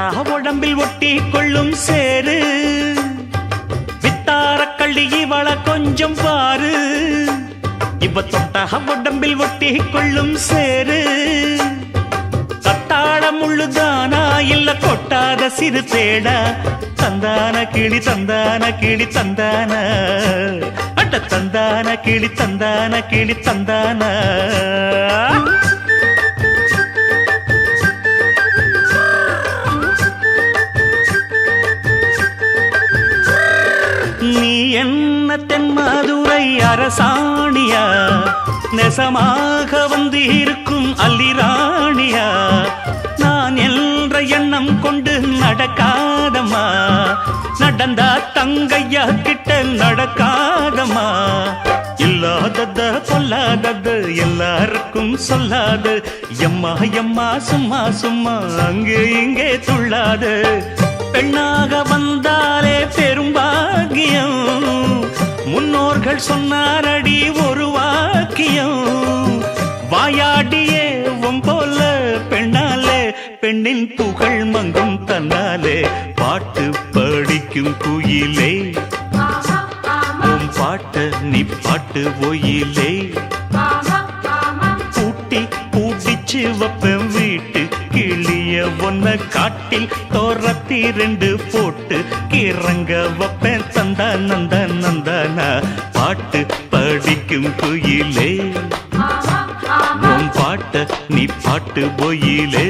தொட்டா உடம்பில் ஒட்டி கொள்ளும் சேரு வித்தார கள்ளி இவள கொஞ்சம் பாரு இவ தொட்டா உடம்பில் ஒட்டி கொள்ளும் சேரு கத்தாழ முள்ளுதானா இல்ல கொட்டாத சிறு தேடா தந்தான கிளி தந்தான கிளி தந்தான அட்ட தந்தான கிளி தந்தான கிளி தந்தான நீ என்ன தென்மதுரை அரசாணியா நெசமாக வந்து இருக்கும் அல்லிராணியா நான் என்ற எண்ணம் கொண்டு நடக்காதம்மா நடந்தா தங்கையா கிட்ட நடக்காதம்மா இல்லாதத பொல்லாதது எல்லாருக்கும் சொல்லாது எம்மா எம்மா சும்மா சும்மா அங்கே இங்கே துள்ளாது பெண்ணாக வந்தாலே பெரும்பாகியம் முன்னோர்கள் சொன்னாரடி ஒரு வாக்கியம் வாயாடியே போல பெண்ணாலே பெண்ணின் புகழ் மங்கும் தன்னாலே பாட்டு படிக்கும் குயிலே உன் பாட்ட நீ பாட்டு ஒயிலே பூட்டி பூட்டிச்சு வப்பேன் வீட்டு கிளிய ஒன்ன காட்டில் தோரத்தி ரெண்டு போட்டு கிறங்க வப்பேன் தந்தா நந்த நந்தானா பாட்டு படிக்கும் குயிலே உன் பாட்ட நீ பாட்டு பொயிலே